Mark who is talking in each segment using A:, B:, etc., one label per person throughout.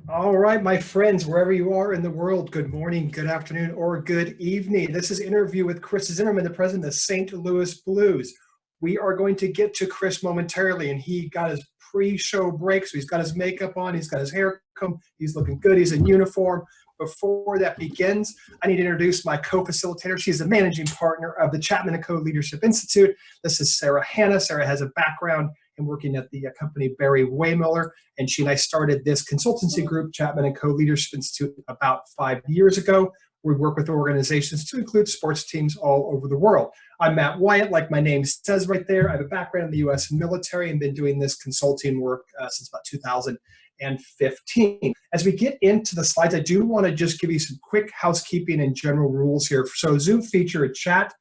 A: All right, my friends, wherever you are in the world, good morning, good afternoon, or good evening. This is Interview with Chris Zimmerman, the president of the St. Louis Blues. We are going to get to Chris momentarily, and he got his pre-show break, so he's got his makeup on, he's got his hair combed, he's looking good, he's in uniform. Before that begins, I need to introduce my co-facilitator. She's the managing partner of the Chapman & Co. Leadership Institute. This is Sarah Hanna. Sarah has a background in working at the company Barry Waymiller, and she and I started this consultancy group, Chapman & Co. Leadership Institute, about 5 years ago. We work with organizations to include sports teams all over the world. I'm Matt Wyatt, like my name says right there. I have a background in the U.S. military and been doing this consulting work since about 2015. As we get into the slides, I do want to just give you some quick housekeeping and general rules here. So Zoom feature a chat.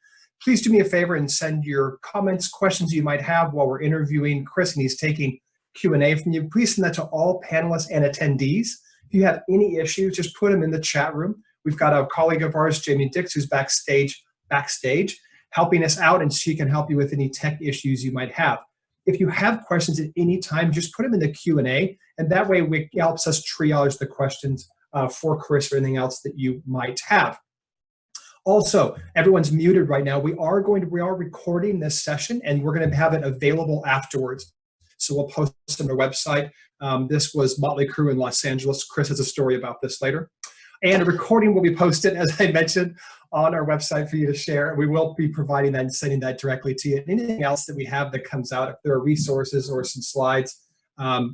A: Please do me a favor and send your comments, questions you might have while we're interviewing Chris and he's taking Q&A from you. Please send that to all panelists and attendees. If you have any issues, just put them in the chat room. We've got a colleague of ours, Jamie Dix, who's backstage helping us out, and she can help you with any tech issues you might have. If you have questions at any time, just put them in the Q&A, and that way it helps us triage the questions for Chris or anything else that you might have. Also, everyone's muted right now. We are recording this session, and we're going to have it available afterwards. So we'll post it on our website. This was Motley Crue in Los Angeles. Chris has a story about this later. And a recording will be posted, as I mentioned, on our website for you to share. We will be providing that and sending that directly to you. Anything else that we have that comes out, if there are resources or some slides,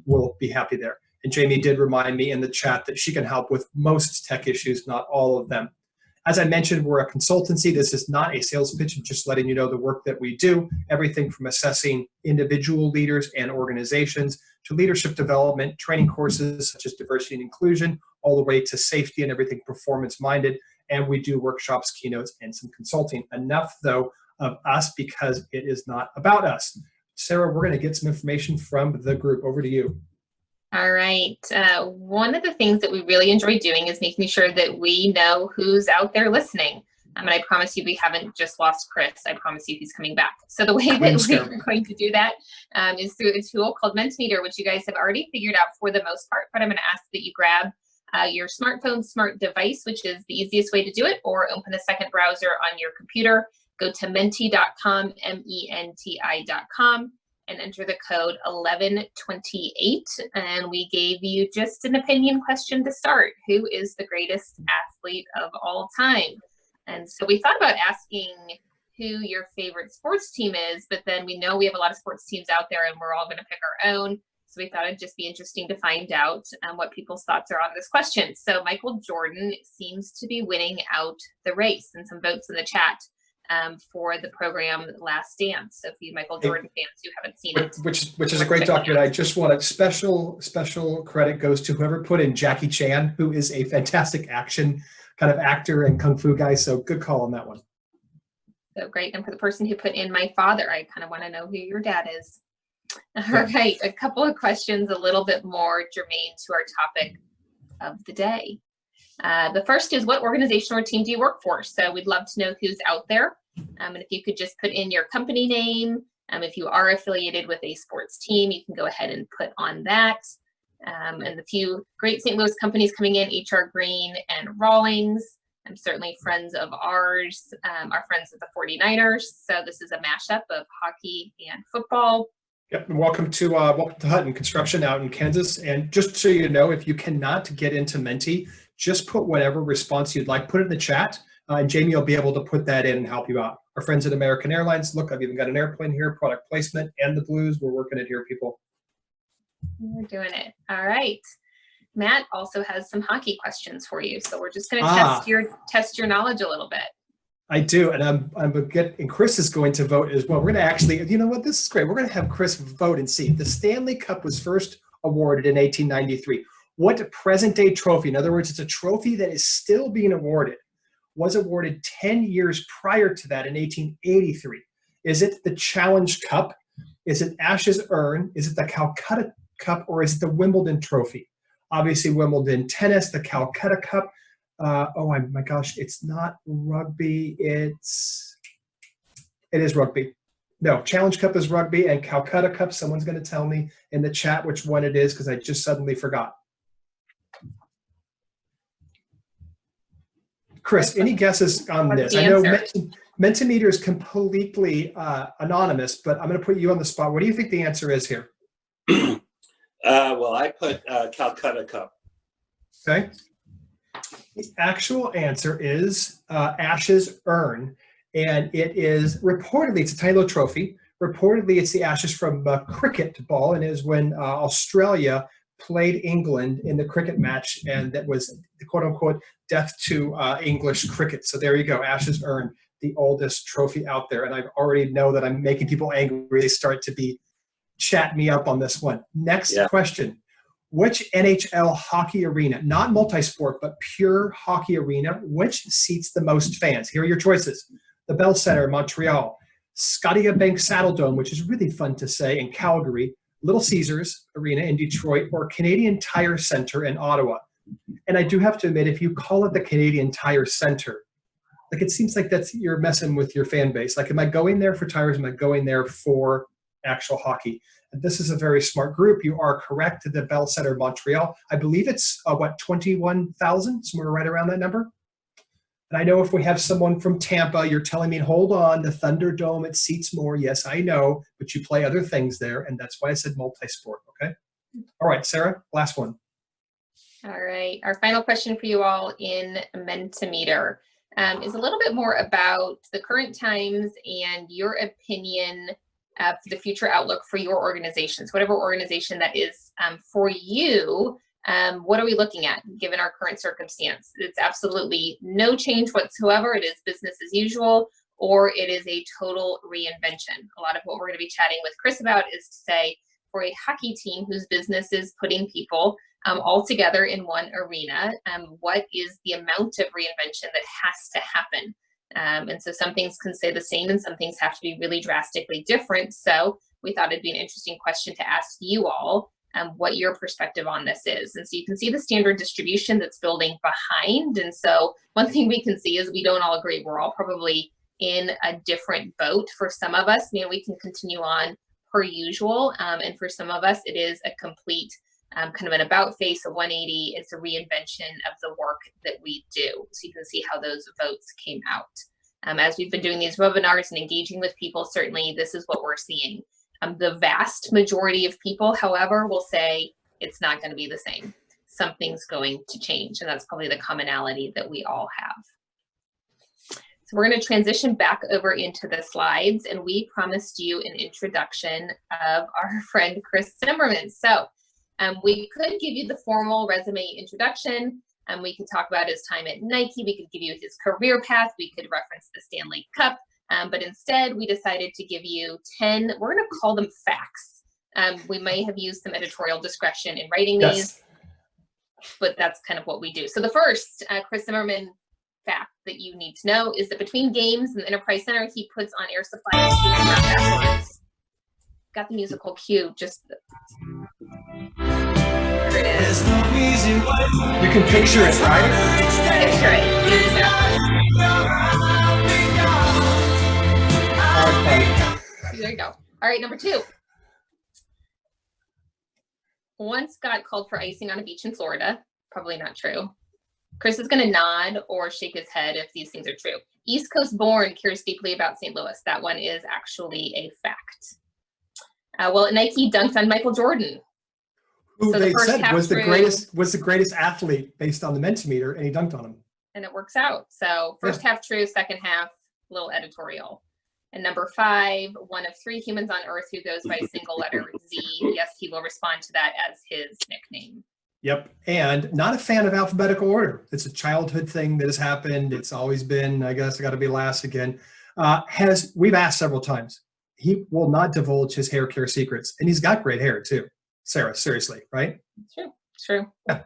A: we'll be happy there. And Jamie did remind me in the chat that she can help with most tech issues, not all of them. As I mentioned, we're a consultancy. This is not a sales pitch. I'm just letting you know the work that we do, everything from assessing individual leaders and organizations to leadership development, training courses such as diversity and inclusion, all the way to safety and everything performance-minded. And we do workshops, keynotes, and some consulting. Enough, though, of us because it is not about us. Sarah, we're going to get some information from the group. Over to you.
B: All right. One of the things that we really enjoy doing is making sure that we know who's out there listening. And I promise you, we haven't just lost Chris. I promise you he's coming back. So the way that we're going to do that is through a tool called Mentimeter, which you guys have already figured out for the most part. But I'm going to ask that you grab your smartphone, smart device, which is the easiest way to do it, or open a second browser on your computer. Go to menti.com, menti.com. and enter the code 1128. And we gave you just an opinion question to start. Who is the greatest athlete of all time? And so we thought about asking who your favorite sports team is, but then we know we have a lot of sports teams out there and we're all going to pick our own. So we thought it'd just be interesting to find out what people's thoughts are on this question. So Michael Jordan seems to be winning out the race, and some votes in the chat for the program Last Dance. So for you Michael Jordan fans who haven't seen it.
A: Which is a great document. I just want a special credit goes to whoever put in Jackie Chan, who is a fantastic action kind of actor and kung fu guy. So good call on that one.
B: So great. And for the person who put in my father, I kind of want to know who your dad is. All right, a couple of questions a little bit more germane to our topic of the day. The first is, what organization or team do you work for? So we'd love to know who's out there. And if you could just put in your company name, if you are affiliated with a sports team, you can go ahead and put on that. And a few great St. Louis companies coming in, HR Green and Rawlings. I'm certainly friends of ours, are friends of the 49ers. So this is a mashup of hockey and football.
A: Yep, and welcome to Hutton Construction out in Kansas. And just so you know, if you cannot get into Menti, just put whatever response you'd like, put it in the chat, and Jamie will be able to put that in and help you out. Our friends at American Airlines, look, I've even got an airplane here, product placement, and the Blues. We're working it here, people.
B: We're doing it. All right. Matt also has some hockey questions for you. So we're just going to test your knowledge a little bit.
A: I do, and and Chris is going to vote as well. We're going to actually, you know what, this is great. We're going to have Chris vote and see. The Stanley Cup was first awarded in 1893. What present-day trophy, in other words, it's a trophy that is still being awarded, was awarded 10 years prior to that in 1883? Is it the Challenge Cup? Is it Ash's Urn? Is it the Calcutta Cup? Or is it the Wimbledon Trophy? Obviously, Wimbledon tennis, the Calcutta Cup. Oh my gosh, it's not rugby. It is rugby. No, Challenge Cup is rugby, and Calcutta Cup, someone's going to tell me in the chat which one it is because I just suddenly forgot. Chris, any guesses on
B: What's
A: this?
B: the
A: I know
B: answer?
A: Mentimeter is completely anonymous, but I'm going to put you on the spot. What do you think the answer is here?
C: Well, I put Calcutta Cup.
A: Okay. The actual answer is Ashes Urn, and it is reportedly, it's a tiny little trophy. Reportedly, it's the ashes from cricket ball, and it is when Australia played England in the cricket match, and that was the quote-unquote death to English cricket. So there you go, Ashes Urn, the oldest trophy out there. And I already know that I'm making people angry. They start to be chat me up on this one. Next question. Which NHL hockey arena, not multi-sport, but pure hockey arena, which seats the most fans? Here are your choices. The Bell Center in Montreal, Scotiabank Saddledome, which is really fun to say, in Calgary, Little Caesars Arena in Detroit, or Canadian Tire Center in Ottawa. And I do have to admit, if you call it the Canadian Tire Center, like it seems like you're messing with your fan base. Like, am I going there for tires? Am I going there for actual hockey? And this is a very smart group. You are correct. The Bell Center, Montreal. I believe it's 21,000, somewhere right around that number. And I know if we have someone from Tampa, you're telling me, hold on, the Thunderdome, it seats more. Yes, I know, but you play other things there, and that's why I said multi-sport, okay? All right, Sarah, last one.
B: All right, our final question for you all in Mentimeter is a little bit more about the current times and your opinion for the future outlook for your organizations, whatever organization that is for you. What are we looking at given our current circumstance? It's absolutely no change whatsoever. It is business as usual, or it is a total reinvention. A lot of what we're going to be chatting with Chris about is to say, for a hockey team whose business is putting people all together in one arena, what is the amount of reinvention that has to happen? And so some things can stay the same and some things have to be really drastically different. So we thought it'd be an interesting question to ask you all what your perspective on this is. And so you can see the standard distribution that's building behind. And so one thing we can see is we don't all agree. We're all probably in a different boat. For some of us, we can continue on per usual. And for some of us, it is a complete kind of an about face, a 180. It's a reinvention of the work that we do. So you can see how those votes came out. As we've been doing these webinars and engaging with people, certainly this is what we're seeing. The vast majority of people, however, will say it's not going to be the same. Something's going to change, and that's probably the commonality that we all have. So we're going to transition back over into the slides, and we promised you an introduction of our friend Chris Zimmerman. So we could give you the formal resume introduction, and we could talk about his time at Nike. We could give you his career path. We could reference the Stanley Cup. But instead, we decided to give you 10, we're going to call them facts. We may have used some editorial discretion in writing these, but that's kind of what we do. So the first Chris Zimmerman fact that you need to know is that between games and the Enterprise Center, he puts on air supply afterwards. Got the musical cue, just there it is.
A: You can picture it, right?
B: Picture it, exactly. There you go. All right, number 2. Once got called for icing on a beach in Florida. Probably not true. Chris is going to nod or shake his head if these things are true. East Coast born, cares deeply about St. Louis. That one is actually a fact. Well, Nike dunked on Michael Jordan.
A: Who
B: So
A: they
B: the
A: said was the greatest athlete based on the Mentimeter, and he dunked on him.
B: And it works out. So first half true, second half little editorial. And number 5, one of 3 humans on Earth who goes by a single letter Z. Yes, he will respond to that as his nickname.
A: Yep. And not a fan of alphabetical order. It's a childhood thing that has happened. It's always been, I guess I got to be last again. We've asked several times. He will not divulge his hair care secrets. And he's got great hair too. Sarah, seriously, right?
B: True.
A: Yeah.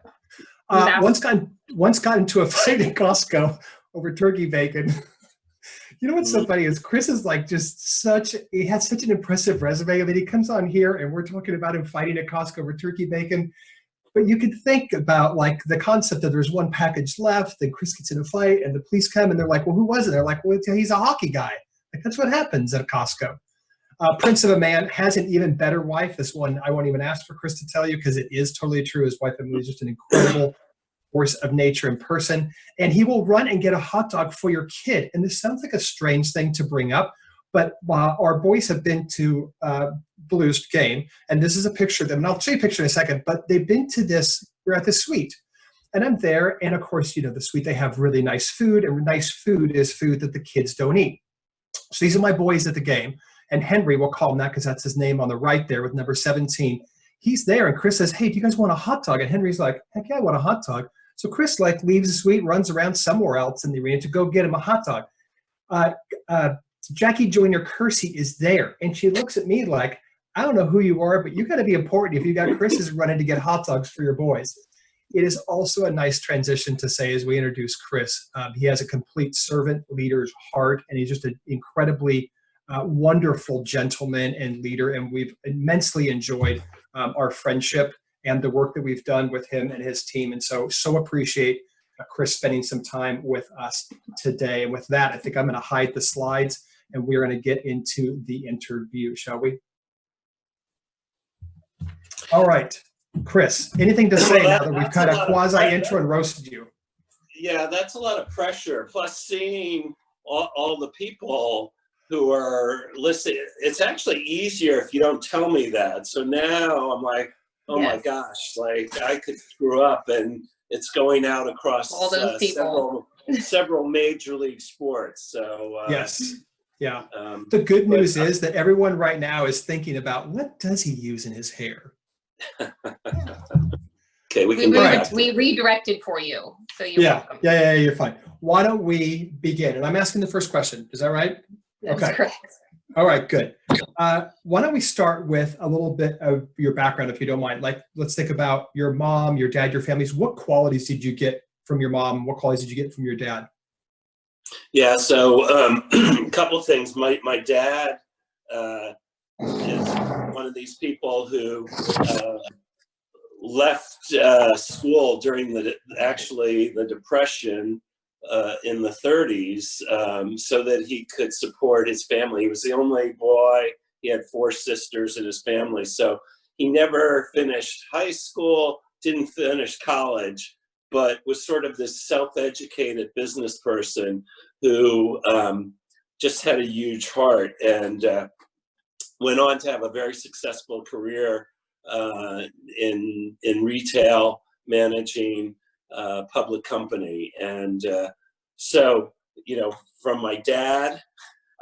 A: Once got into a fight at Costco over turkey bacon. You know what's so funny is Chris is like he has such an impressive resume. I mean, he comes on here and we're talking about him fighting at Costco over turkey bacon. But you could think about like the concept that there's one package left and Chris gets in a fight and the police come and they're like, well, who was it? They're like, well, he's a hockey guy. Like, that's what happens at Costco. Prince of a Man has an even better wife. This one I won't even ask for Chris to tell you because it is totally true. His wife, Emily, is just an incredible force of nature in person, and he will run and get a hot dog for your kid. And this sounds like a strange thing to bring up, but our boys have been to Blues game, and this is a picture of them, and I'll show you a picture in a second, but they've been to this, we're at the suite, and I'm there, and of course, you know, the suite, they have really nice food, and nice food is food that the kids don't eat. So these are my boys at the game, and Henry, we'll call him that because that's his name on the right there with number 17. He's there, and Chris says, hey, do you guys want a hot dog? And Henry's like, heck yeah, I want a hot dog. So Chris like leaves the suite, runs around somewhere else in the arena to go get him a hot dog. Jackie Joyner Kersey is there, and she looks at me like, I don't know who you are, but you got to be important if you got Chris's running to get hot dogs for your boys. It is also a nice transition to say, as we introduce Chris, he has a complete servant leader's heart, and he's just an incredibly wonderful gentleman and leader, and we've immensely enjoyed our friendship and the work that we've done with him and his team, and so appreciate Chris spending some time with us today. And with that, I think I'm going to hide the slides, and we're going to get into the interview, shall we? All right, Chris, anything to say now that we've kind of quasi-intro and roasted you?
C: Yeah, that's a lot of pressure. Plus seeing all the people who are listening, it's actually easier if you don't tell me that. So now I'm like, oh my gosh, like I could screw up, and it's going out across
B: all those people.
C: several major league sports. So
A: yes. Yeah. The good news is that everyone right now is thinking about, what does he use in his hair?
C: Okay,
B: we redirected for you, so you're welcome.
A: Yeah, you're fine. Why don't we begin? And I'm asking the first question. Is that right?
B: That's correct.
A: All right, good. Why don't we start with a little bit of your background, if you don't mind? Like, let's think about your mom, your dad, your families. What qualities did you get from your mom? What qualities did you get from your dad?
C: Yeah, so a couple of things. My dad is one of these people who left school during the Depression in the 30s so that he could support his family. He was the only boy. He had 4 sisters in his family. So he never finished high school, didn't finish college, but was sort of this self-educated business person who just had a huge heart, and went on to have a very successful career in retail, managing a public company. And so, you know, from my dad,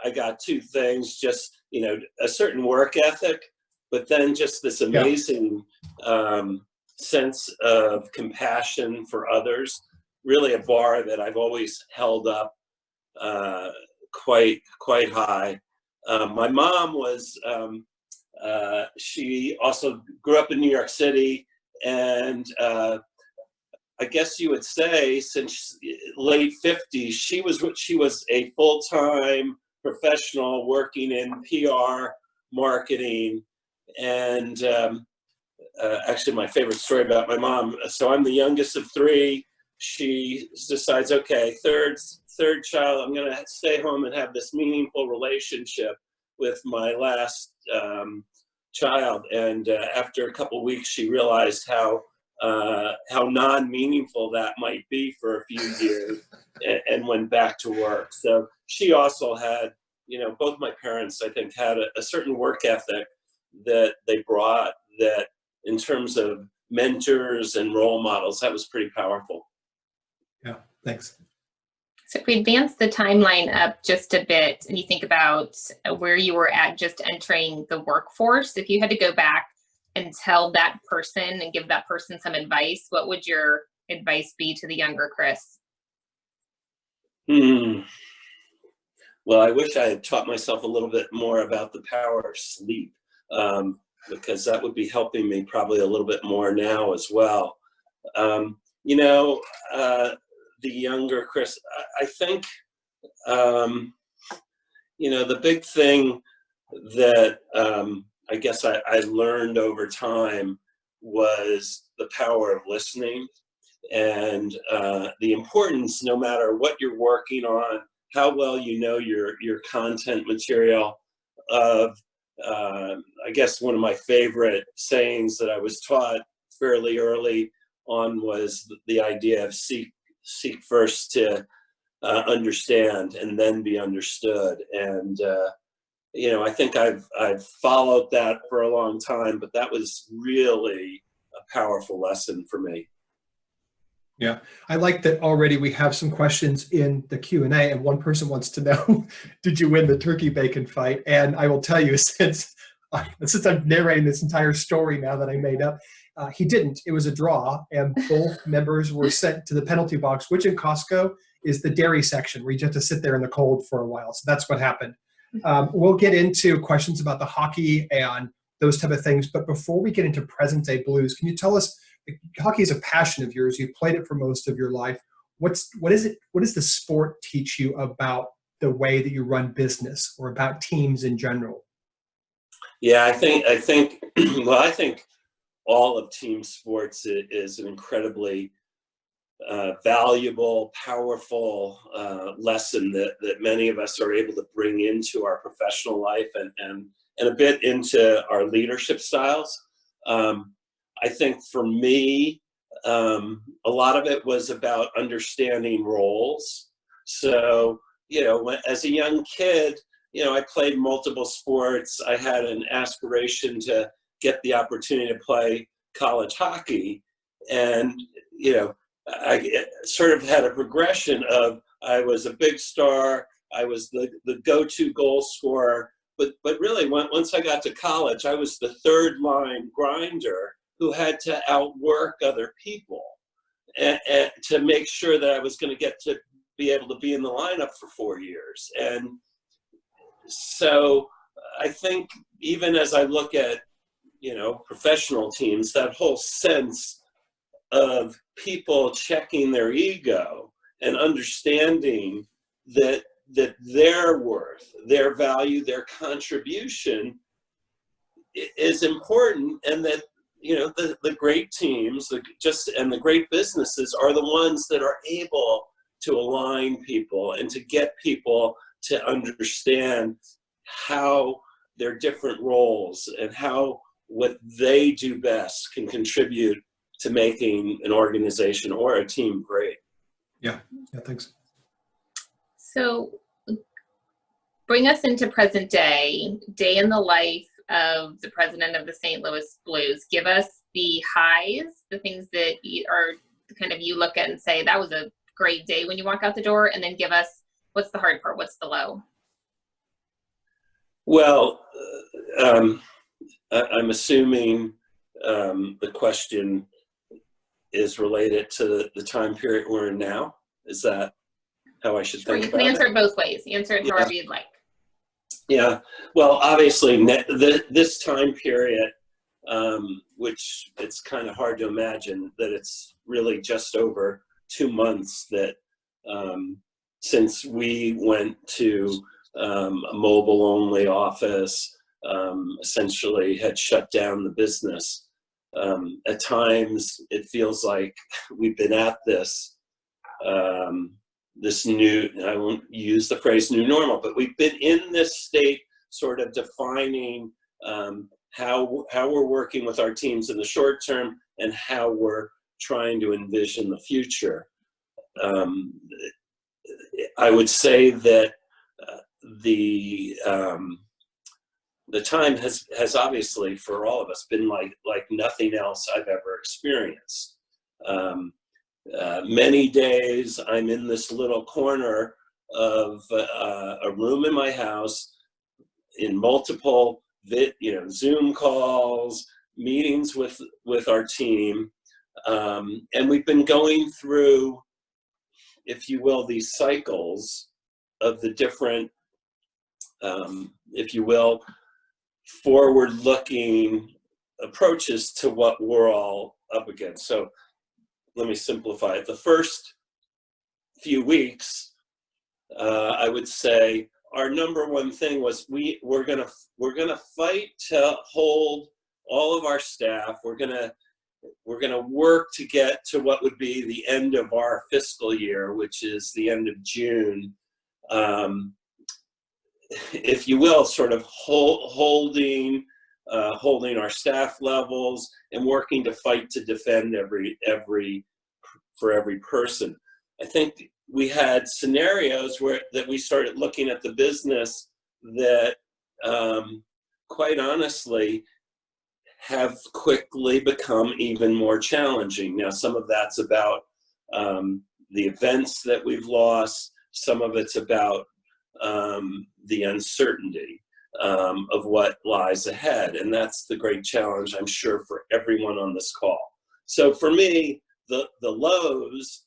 C: I got 2 things, just, you know, a certain work ethic, but then just this amazing sense of compassion for others, really a bar that I've always held up quite high. My mom was, she also grew up in New York City, and I guess you would say since late 50s, she was a full-time professional working in PR, marketing, and actually my favorite story about my mom, so I'm the youngest of 3. She decides, okay, third child, I'm going to stay home and have this meaningful relationship with my last child. And after a couple weeks, she realized how non-meaningful that might be for a few years, and went back to work. So she also had, you know, both my parents, I think, had a certain work ethic that they brought, that in terms of mentors and role models, that was pretty powerful.
A: Yeah, thanks.
B: So if we advance the timeline up just a bit, and you think about where you were at just entering the workforce, if you had to go back and tell that person and give that person some advice, what would your advice be to the younger Chris?
C: Well, I wish I had taught myself a little bit more about the power of sleep, because that would be helping me probably a little bit more now as well. You know, the younger Chris, I think, you know, the big thing that I guess I learned over time was the power of listening, and the importance, no matter what you're working on, how well you know your content material, of I guess one of my favorite sayings that I was taught fairly early on was the idea of seek first to understand and then be understood. And I think I've followed that for a long time, but that was really a powerful lesson for me.
A: Yeah, I like that already we have some questions in the Q&A, and one person wants to know, did you win the turkey bacon fight? And I will tell you, since I'm narrating this entire story now that I made up, he didn't. It was a draw, and both members were sent to the penalty box, which in Costco is the dairy section, where you just have to sit there in the cold for a while. So that's what happened. We'll get into questions about the hockey and those type of things, but before we get into present day Blues, can you tell us, hockey is a passion of yours. You've played it for most of your life. What does the sport teach you about the way that you run business or about teams in general?
C: Yeah, I think well, I think all of team sports is an incredibly valuable, powerful lesson that many of us are able to bring into our professional life and a bit into our leadership styles. I think for me, a lot of it was about understanding roles. So, as a young kid, I played multiple sports. I had an aspiration to get the opportunity to play college hockey. And, I sort of had a progression of, I was a big star. I was the go-to goal scorer. But really, once I got to college, I was the third line grinder who had to outwork other people and to make sure that I was going to get to be able to be in the lineup for 4 years. And so I think even as I look at, professional teams, that whole sense of people checking their ego and understanding that their worth, their value, their contribution is important, and that the great teams, the great businesses are the ones that are able to align people and to get people to understand how their different roles and how what they do best can contribute to making an organization or a team great.
A: Yeah, thanks.
B: So bring us into present day in the life of the president of the St. Louis Blues. Give us the highs, the things that are kind of you look at and say, that was a great day when you walk out the door, and then give us what's the hard part, what's the low?
C: Well, I'm assuming the question is related to the time period we're in now. Is that how I should think about it?
B: You can answer it both ways. Answer it however you'd like.
C: Yeah, well, obviously, this time period, which it's kind of hard to imagine that it's really just over 2 months that since we went to a mobile-only office, essentially had shut down the business. At times, it feels like we've been at this new, I won't use the phrase new normal, but we've been in this state sort of defining how we're working with our teams in the short term and how we're trying to envision the future. I would say that the time has obviously, for all of us, been like nothing else I've ever experienced. Many days I'm in this little corner of a room in my house in multiple Zoom calls, meetings with our team, and we've been going through, if you will, these cycles of the different, if you will, forward-looking approaches to what we're all up against. So let me simplify it. The first few weeks, I would say our number one thing was we're gonna fight to hold all of our staff. We're gonna work to get to what would be the end of our fiscal year, which is the end of June. If you will, sort of holding holding our staff levels, and working to fight to defend for every person. I think we had scenarios that we started looking at the business that, quite honestly, have quickly become even more challenging. Now, some of that's about the events that we've lost. Some of it's about the uncertainty of what lies ahead. And that's the great challenge, I'm sure, for everyone on this call. So for me, the lows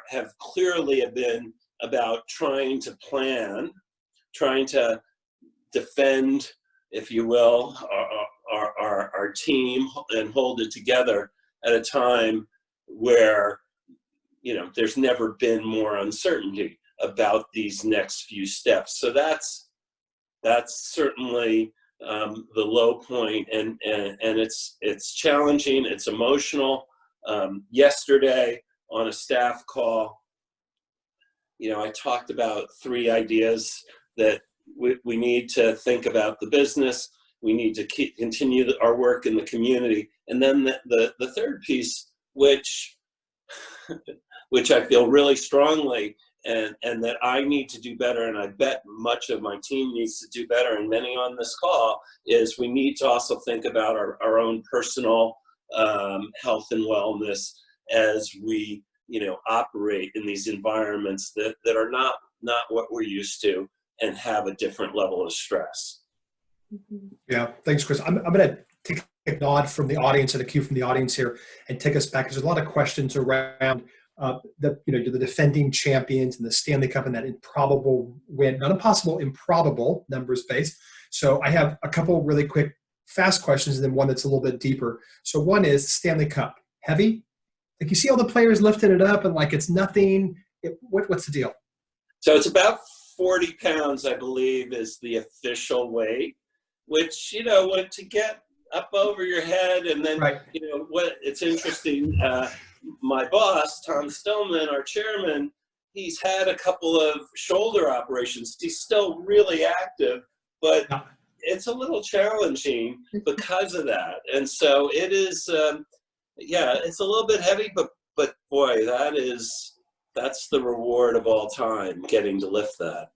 C: have clearly been about trying to plan, trying to defend, if you will, our team and hold it together at a time where, there's never been more uncertainty about these next few steps. So that's certainly the low point, and it's challenging, it's emotional. Yesterday on a staff call, I talked about 3 ideas that we need to think about the business. We need to continue our work in the community. And then the third piece, which I feel really strongly and that I need to do better, and I bet much of my team needs to do better, and many on this call, is we need to also think about our own personal health and wellness as we operate in these environments that are not what we're used to and have a different level of stress.
A: Yeah, thanks, Chris. I'm going to take a nod from the audience and a cue from the audience here and take us back, because there's a lot of questions around the defending champions and the Stanley Cup and that improbable win, not impossible, improbable numbers base. So I have a couple really quick, fast questions, and then one that's a little bit deeper. So one is Stanley Cup, heavy? Like, you see all the players lifting it up and like it's nothing. What's the deal? So
C: it's about 40 pounds, I believe, is the official weight, which, to get up over your head, and then,
A: right.
C: What it's interesting, my boss, Tom Stillman, our chairman, he's had a couple of shoulder operations. He's still really active, but it's a little challenging because of that. And so it is, it's a little bit heavy, but boy, that's the reward of all time, getting to lift that.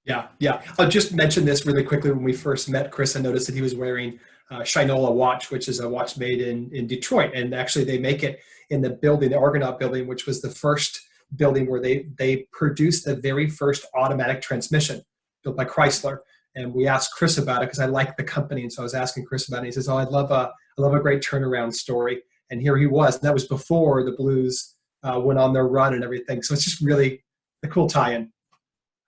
A: Yeah. I'll just mention this really quickly. When we first met Chris, I noticed that he was wearing a Shinola watch, which is a watch made in Detroit. And actually they make it in the building, the Argonaut building, which was the first building where they produced the very first automatic transmission built by Chrysler. And we asked Chris about it because I like the company. And so I was asking Chris about it. He says, I love a great turnaround story. And here he was. And that was before the Blues went on their run and everything. So it's just really a cool tie-in.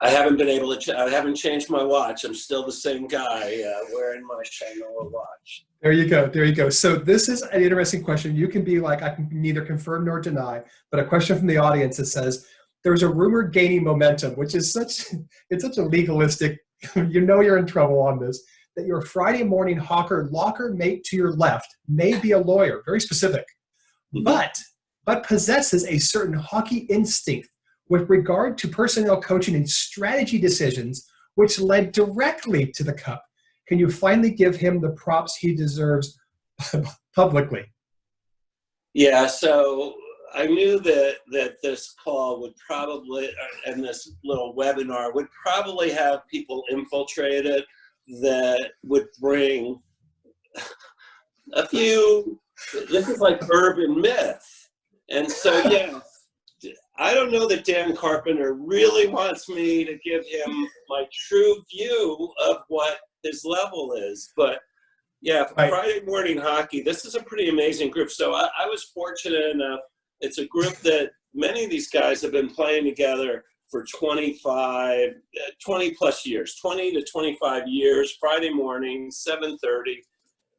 C: I haven't been able to. I haven't changed my watch. I'm still the same guy wearing my Shinola watch.
A: There you go. So this is an interesting question. You can be like, I can neither confirm nor deny, but a question from the audience that says, there's a rumor gaining momentum, which is such a legalistic, you're in trouble on this, that your Friday morning locker mate to your left may be a lawyer, very specific, but possesses a certain hockey instinct with regard to personnel coaching and strategy decisions, which led directly to the Cup. Can you finally give him the props he deserves publicly?
C: Yeah, so I knew that this call would probably, and this little webinar would probably have people infiltrated that would bring a few, this is like urban myth. And so, yeah, I don't know that Dan Carpenter really wants me to give him my true view of what his level is. But yeah,
A: right.
C: Friday morning hockey, this is a pretty amazing group. So I was fortunate enough. It's a group that many of these guys have been playing together for 20 plus years, 20 to 25 years, Friday morning, 7:30.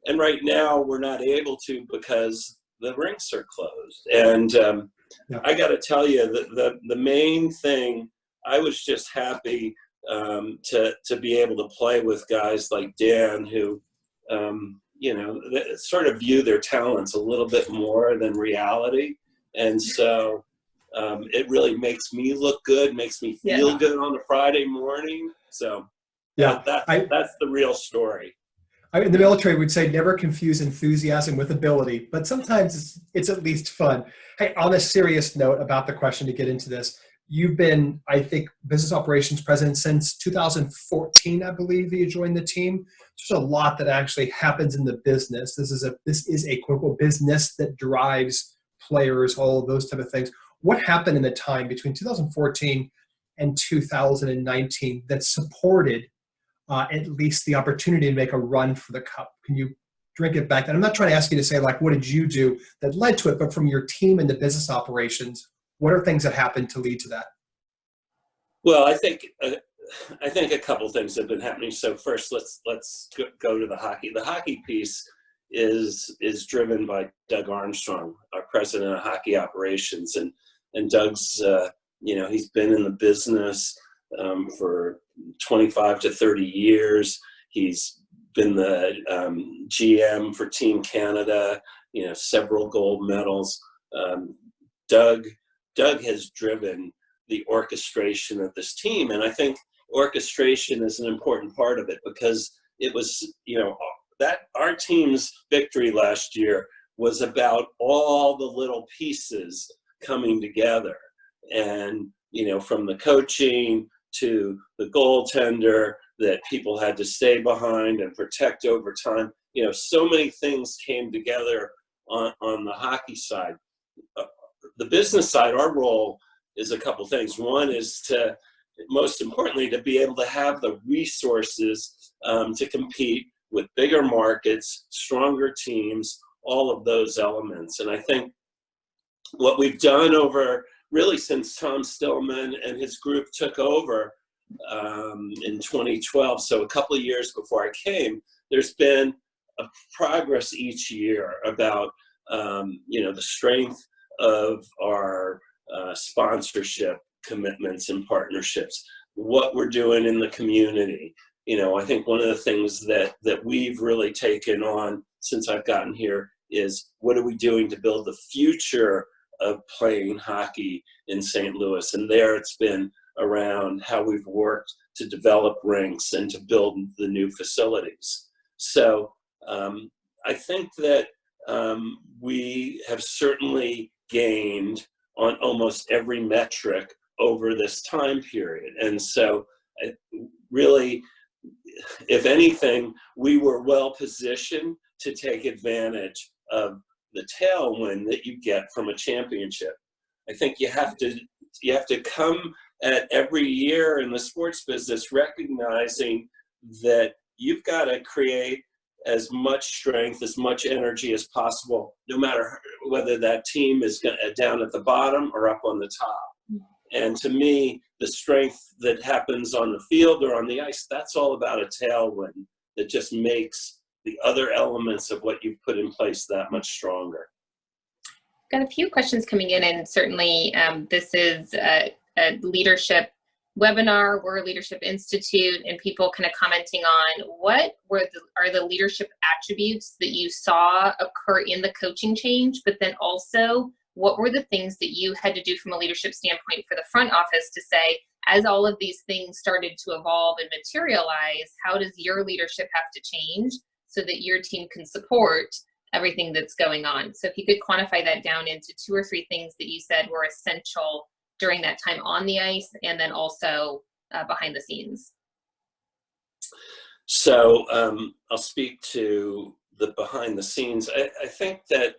C: And right now we're not able to because the rinks are closed. And I got to tell you, the main thing, I was just happy to be able to play with guys like Dan who, sort of view their talents a little bit more than reality. And so it really makes me look good, makes me feel good on a Friday morning. So that's the real story.
A: In the military, we'd say never confuse enthusiasm with ability, but sometimes it's at least fun. Hey, on a serious note about the question to get into this, you've been, I think, business operations president since 2014, I believe you joined the team. There's a lot that actually happens in the business. This is a quote unquote business that drives players, all of those type of things. What happened in the time between 2014 and 2019 that supported at least the opportunity to make a run for the cup? Can you drink it back? And I'm not trying to ask you to say, like, what did you do that led to it, but from your team in the business operations, what are things that happened to lead to that?
C: Well, I think a couple things have been happening. So first, let's go to the hockey. The hockey piece is driven by Doug Armstrong, our president of hockey operations, and Doug's he's been in the business for 25 to 30 years. He's been the GM for Team Canada, several gold medals. Doug has driven the orchestration of this team, and I think orchestration is an important part of it, because it was, that our team's victory last year was about all the little pieces coming together, and from the coaching to the goaltender that people had to stay behind and protect over time. So many things came together on the hockey side. The business side, our role is a couple things. One is to, most importantly, to be able to have the resources to compete with bigger markets, stronger teams, all of those elements. And I think what we've done over really since Tom Stillman and his group took over in 2012, so a couple of years before I came, there's been a progress each year about the strength of our sponsorship commitments and partnerships, what we're doing in the community. I think one of the things that we've really taken on since I've gotten here is, what are we doing to build the future of playing hockey in St. Louis? And there it's been around how we've worked to develop rinks and to build the new facilities. So I think that we have certainly gained on almost every metric over this time period. And so really, if anything, we were well positioned to take advantage of the tailwind that you get from a championship. I think you have to come at every year in the sports business recognizing that you've got to create as much strength, as much energy as possible, no matter whether that team is down at the bottom or up on the top. And to me, the strength that happens on the field or on the ice, that's all about a tailwind that just makes the other elements of what you've put in place that much stronger.
B: Got a few questions coming in, and certainly this is a leadership webinar. We're a leadership institute, and people kind of commenting on what are the leadership attributes that you saw occur in the coaching change, but then also what were the things that you had to do from a leadership standpoint for the front office to say, as all of these things started to evolve and materialize, how does your leadership have to change so that your team can support everything that's going on? So if you could quantify that down into 2 or 3 things that you said were essential during that time on the ice, and then also behind the scenes.
C: So I'll speak to the behind the scenes. I think that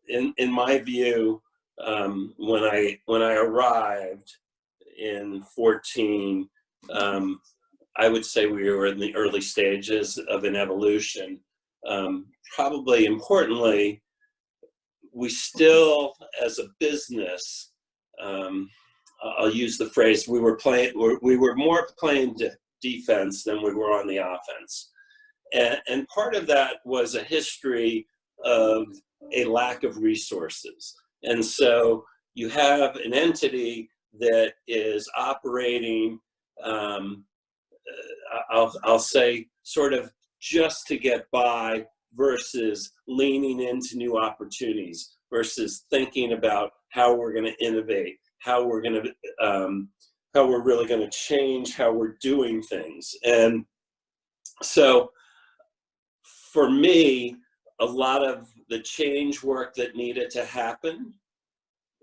C: in my view, when I arrived in 14, I would say we were in the early stages of an evolution. Probably importantly, we still, as a business, I'll use the phrase, we were more playing defense than we were on the offense. And part of that was a history of a lack of resources. And so you have an entity that is operating, I'll say, sort of just to get by, versus leaning into new opportunities, versus thinking about how we're going to innovate, how we're really going to change how we're doing things. And so for me, a lot of the change work that needed to happen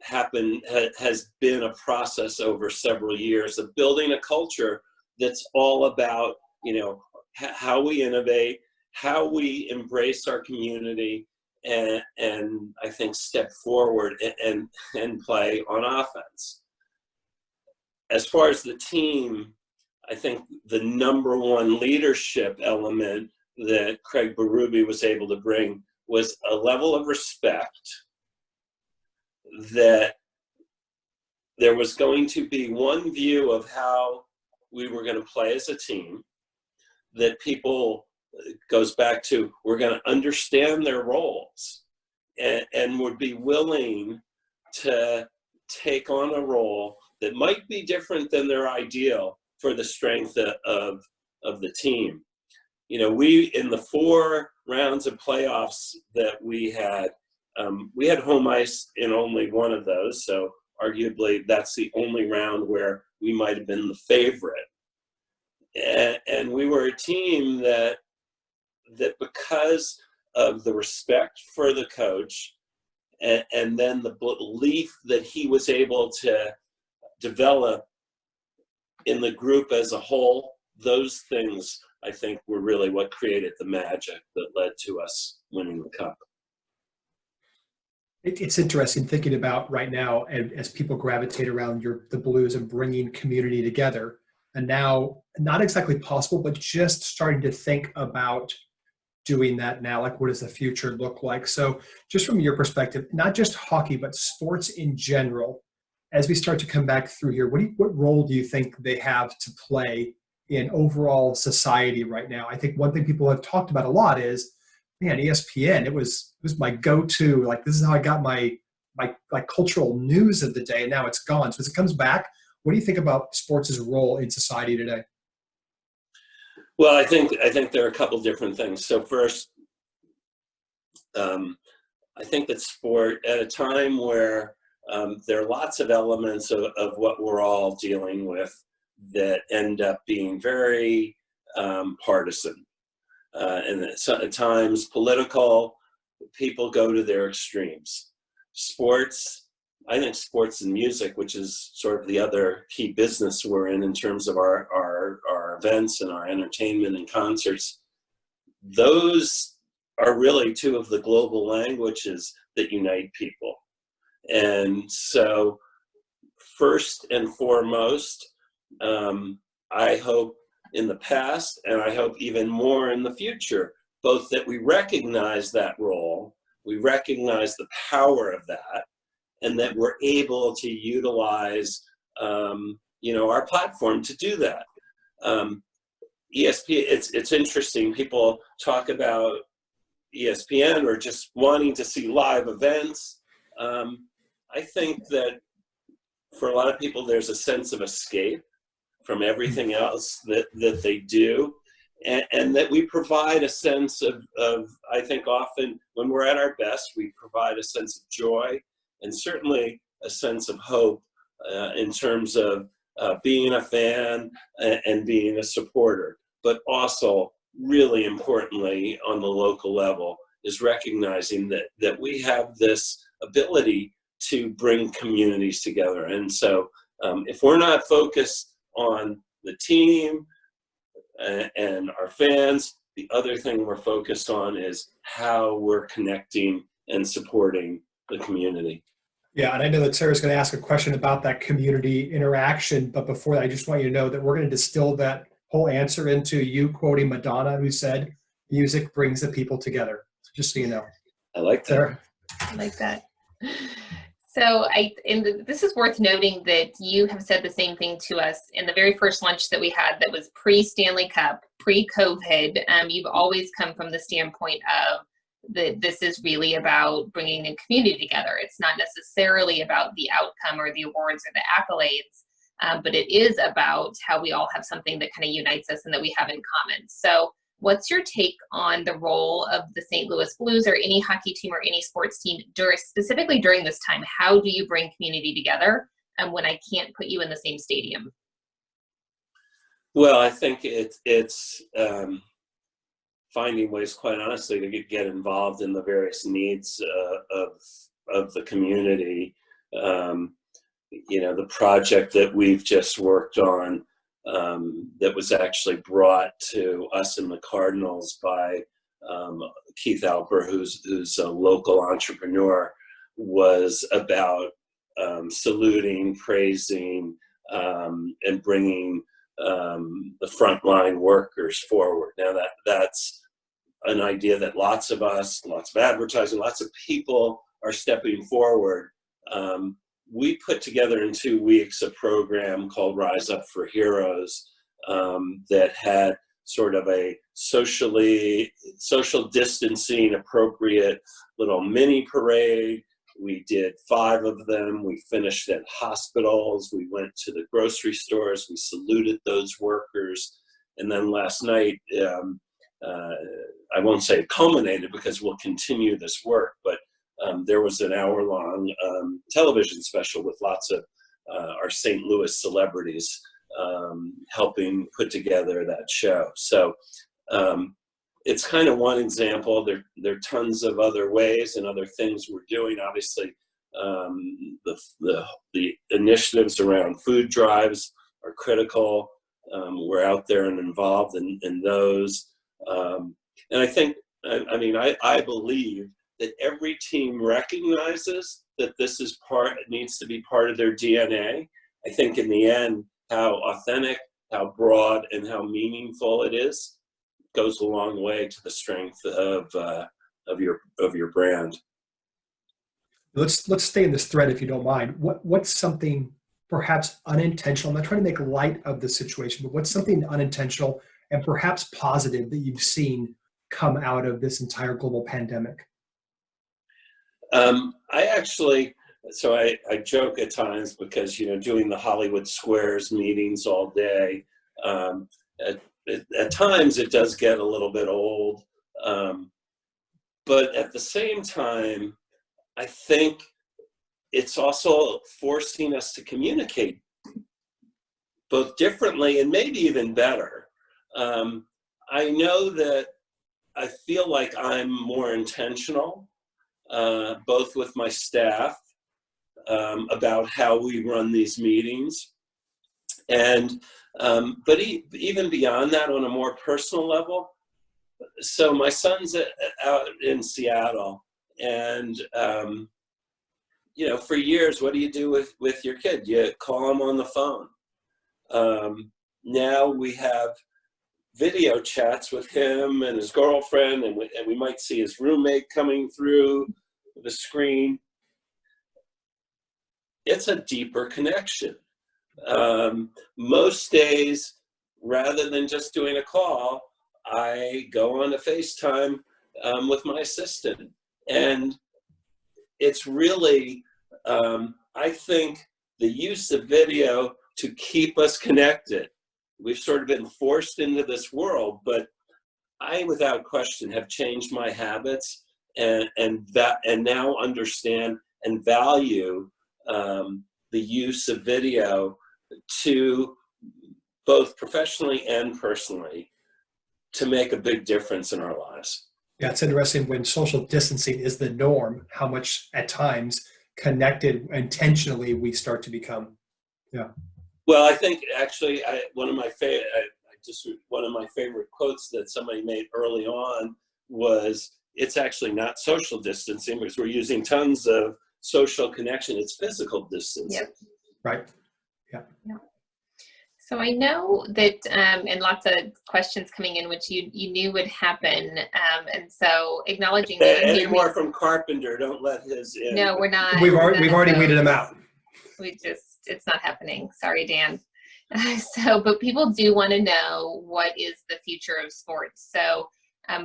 C: has been a process over several years of building a culture that's all about, how we innovate, how we embrace our community, and I think step forward and play on offense. As far as the team, I think the number one leadership element that Craig Berube was able to bring was a level of respect that there was going to be one view of how we were going to play as a team, that people, goes back to, we're going to understand their roles and would be willing to take on a role that might be different than their ideal for the strength of the team. We, in the 4 rounds of playoffs that we had home ice in only one of those, so arguably that's the only round where we might have been the favorite. And we were a team that because of the respect for the coach and then the belief that he was able to develop in the group as a whole, those things, I think, were really what created the magic that led to us winning the cup.
A: It's interesting thinking about right now, and as people gravitate around the Blues and bringing community together, and now not exactly possible, but just starting to think about doing that now. Like, what does the future look like? So just from your perspective, not just hockey, but sports in general, as we start to come back through here, what role do you think they have to play in overall society right now? I think one thing people have talked about a lot is, man, ESPN, it was my go-to, like, this is how I got my cultural news of the day, and now it's gone. So as it comes back, what do you think about sports' role in society today?
C: Well, I think there are a couple different things. So first, I think that sport, at a time where there are lots of elements of what we're all dealing with that end up being very partisan. And at times political, people go to their extremes. Sports, I think sports and music, which is sort of the other key business we're in terms of our events and our entertainment and concerts, those are really 2 of the global languages that unite people. And so first and foremost, I hope in the past, and I hope even more in the future, both that we recognize that role, we recognize the power of that, and that we're able to utilize, our platform to do that. ESPN, it's interesting. People talk about ESPN or just wanting to see live events. I think that for a lot of people, there's a sense of escape from everything else that they do, and that we provide a sense of, I think often when we're at our best, we provide a sense of joy and certainly a sense of hope in terms of being a fan and being a supporter. But also, really importantly, on the local level, is recognizing that we have this ability to bring communities together. And so if we're not focused on the team and our fans, the other thing we're focused on is how we're connecting and supporting the community.
A: Yeah, and I know that Sarah's going to ask a question about that community interaction, but before that, I just want you to know that we're going to distill that whole answer into you quoting Madonna, who said, "Music brings the people together." So just so you know.
C: I like that.
A: Sarah?
B: I like that. So this is worth noting that you have said the same thing to us in the very first lunch that we had that was pre-Stanley Cup, pre-COVID. You've always come from the standpoint of that this is really about bringing a community together. It's not necessarily about the outcome or the awards or the accolades, but it is about how we all have something that kind of unites us and that we have in common. So what's your take on the role of the St. Louis Blues or any hockey team or any sports team specifically during this time? How do you bring community together when I can't put you in the same stadium?
C: Well, I think it's finding ways, quite honestly, to get involved in the various needs of the community. The project that we've just worked on, that was actually brought to us in the Cardinals by Keith Alper, who's a local entrepreneur, was about saluting, praising, and bringing the frontline workers forward. Now that's an idea that lots of us, lots of advertising, lots of people are stepping forward. We put together in 2 weeks a program called Rise Up for Heroes, that had sort of a social distancing appropriate little mini parade. We did 5 of them. We finished at hospitals. We went to the grocery stores. We saluted those workers. And then last night, I won't say it culminated because we'll continue this work, but there was an hour-long television special with lots of our St. Louis celebrities helping put together that show. So it's kind of one example. There are tons of other ways and other things we're doing. Obviously, the initiatives around food drives are critical. We're out there and involved in those. And I think, I believe that every team recognizes that this is needs to be part of their DNA. I think in the end, how authentic, how broad, and how meaningful it is goes a long way to the strength of your brand.
A: Let's stay in this thread if you don't mind. What's something perhaps unintentional? I'm not trying to make light of the situation, but what's something unintentional and perhaps positive that you've seen come out of this entire global pandemic?
C: I joke at times because, doing the Hollywood Squares meetings all day, at times it does get a little bit old. But at the same time, I think it's also forcing us to communicate both differently and maybe even better. I know that I feel like I'm more intentional, both with my staff, about how we run these meetings. And, but even beyond that, on a more personal level, so my son's out in Seattle, and, for years, what do you do with your kid? You call him on the phone. Now we have video chats with him and his girlfriend, and we might see his roommate coming through the screen. It's a deeper connection. Most days, rather than just doing a call, I go on a FaceTime with my assistant. And it's really, I think, the use of video to keep us connected. We've sort of been forced into this world, but I, without question, have changed my habits and now understand and value the use of video to both professionally and personally to make a big difference in our lives.
A: Yeah, it's interesting when social distancing is the norm, how much at times connected intentionally we start to become. Yeah.
C: Well, I think actually one of my favorite quotes that somebody made early on was, it's actually not social distancing because we're using tons of social connection. It's physical distancing.
B: Yep.
A: Right. Yeah.
B: Yeah. So I know that, and lots of questions coming in, which you knew would happen. And so acknowledging that.
C: Any more from Carpenter, don't let his in.
B: No, we're not.
A: We've already weeded him out.
B: It's not happening. Sorry, Dan. But people do want to know, what is the future of sports? So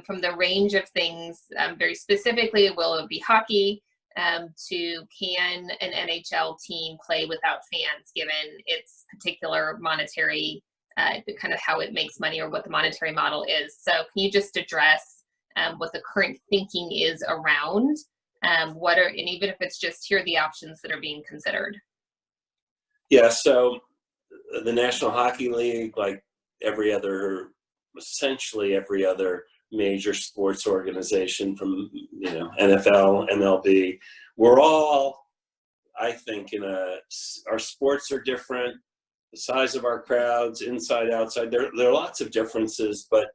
B: from the range of things, very specifically, will it be hockey? To can an NHL team play without fans, given its particular monetary, kind of how it makes money or what the monetary model is? So can you just address what the current thinking is around and even if it's just, here are the options that are being considered?
C: Yeah, so the National Hockey League, like essentially every other major sports organization from, you know, NFL, MLB. We're all, I think, our sports are different, the size of our crowds, inside, outside. There are lots of differences, but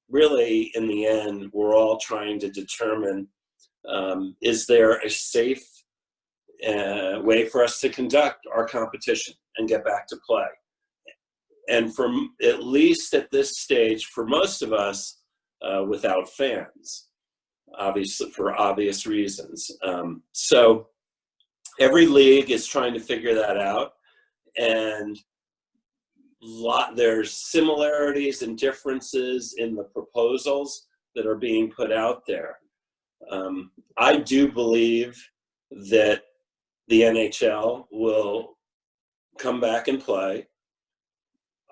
C: really, in the end, we're all trying to determine, is there a safe way for us to conduct our competition and get back to play? And from, at least at this stage, for most of us, without fans, obviously, for obvious reasons. So every league is trying to figure that out, and there's similarities and differences in the proposals that are being put out there. I do believe that the NHL will come back and play.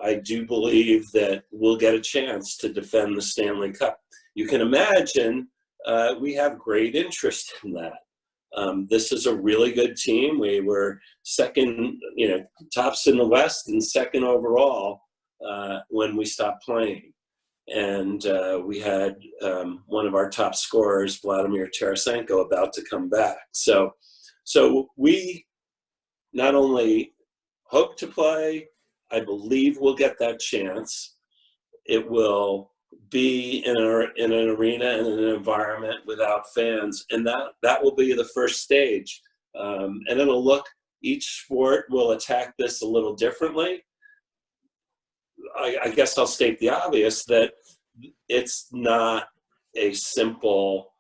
C: I do believe that we'll get a chance to defend the Stanley Cup. You can imagine we have great interest in that. This is a really good team. We were second, you know, tops in the West and second overall when we stopped playing. And we had one of our top scorers, Vladimir Tarasenko, about to come back. So we not only hope to play, I believe we'll get that chance. It will be in an arena and an environment without fans, and that will be the first stage. And it'll look, each sport will attack this a little differently. I guess I'll state the obvious, that it's not a simple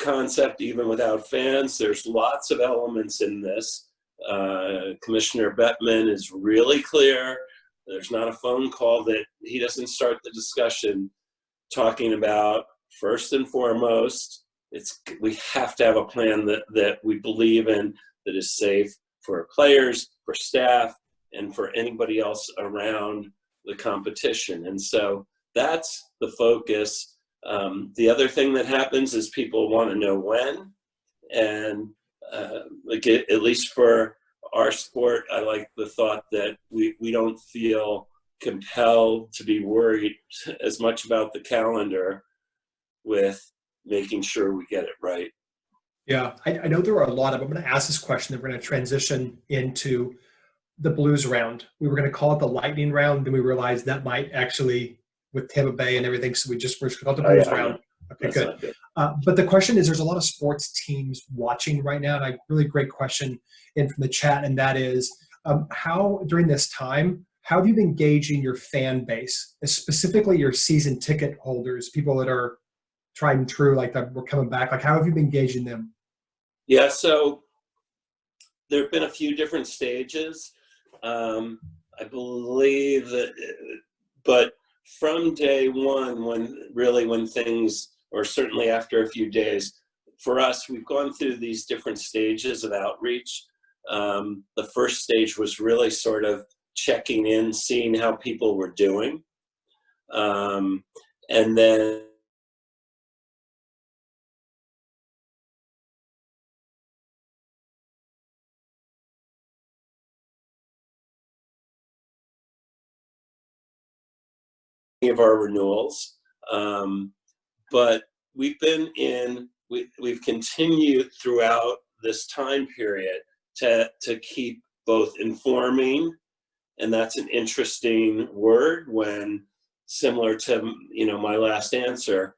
C: concept even without fans. There's lots of elements in this. Commissioner Bettman is really clear. There's not a phone call that he doesn't start the discussion talking about. First and foremost, we have to have a plan that we believe in, that is safe for players, for staff, and for anybody else around the competition. And so that's the focus. The other thing that happens is people want to know when. And like at least for our sport, I like the thought that we don't feel compelled to be worried as much about the calendar with making sure we get it right.
A: Yeah, I know there are a lot of, I'm going to ask this question, then we're going to transition into the Blues round. We were going to call it the Lightning round, then we realized that might actually, with Tampa Bay and everything, so we're just going to call it the Blues round. Okay,
C: That's
A: good. But the question is, there's a lot of sports teams watching right now, and a really great question in from the chat, and that is, how, during this time, how have you been engaging your fan base, specifically your season ticket holders, people that are tried and true, like that we're coming back? Like, how have you been engaging them?
C: Yeah, so there have been a few different stages. I believe that, but from day one, when things, or certainly after a few days, for us, we've gone through these different stages of outreach. The first stage was really sort of checking in, seeing how people were doing. And then of our renewals, but we've continued throughout this time period to keep both informing, and that's an interesting word when, similar to my last answer,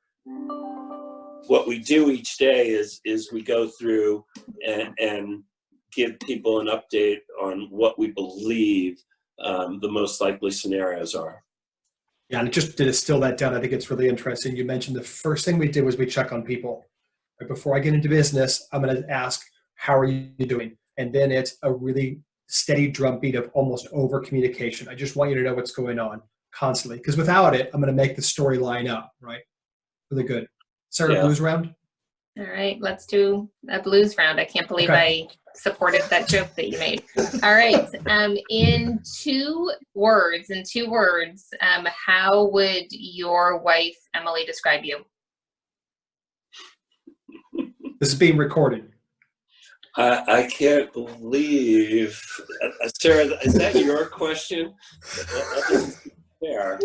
C: what we do each day is we go through and give people an update on what we believe the most likely scenarios are.
A: Yeah, and just to distill that down, I think it's really interesting. You mentioned the first thing we did was we check on people. Right before I get into business, I'm going to ask, how are you doing? And then it's a really steady drumbeat of almost over communication. I just want you to know what's going on constantly, because without it, I'm going to make the story line up, right? Really good. Sarah, yeah. Blues round?
B: All right, let's do a Blues round. I can't believe I supported that joke that you made. All right, in two words, how would your wife, Emily, describe you?
A: This is being recorded.
C: I can't believe, Sarah, is that your question? fair.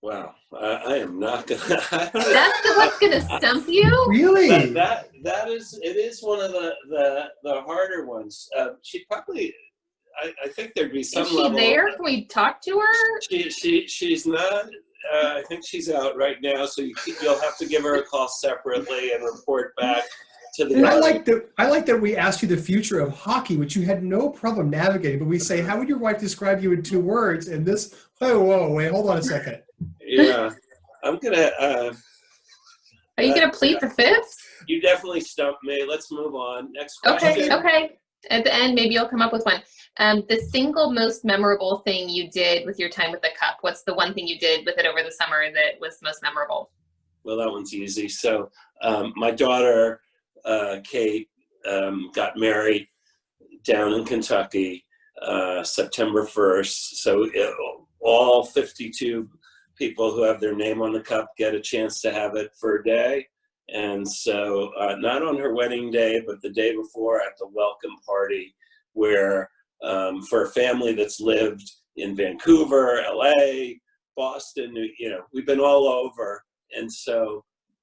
C: Wow, I am not gonna.
B: That's what's gonna stump you?
A: Really?
C: That is, it is one of the harder ones. She probably, I think there'd be some
B: Is she
C: level.
B: there? Can we talk to her?
C: She's not. I think she's out right now, so you'll have to give her a call separately and report back to the.
A: And I like that we asked you the future of hockey, which you had no problem navigating. But we say, how would your wife describe you in 2 words? And this, wait, hold on a second.
C: Yeah, I'm gonna.
B: Are you gonna plead the fifth?
C: You definitely stumped me. Let's move on. Next question.
B: Okay. At the end, maybe you'll come up with one. The single most memorable thing you did with your time with the Cup. What's the one thing you did with it over the summer that was most memorable?
C: Well, that one's easy. So, my daughter, Kate, got married down in Kentucky, September 1st. So all 52 people who have their name on the cup get a chance to have it for a day. And so not on her wedding day, but the day before at the welcome party, where for a family that's lived in Vancouver, LA, Boston, we've been all over. And so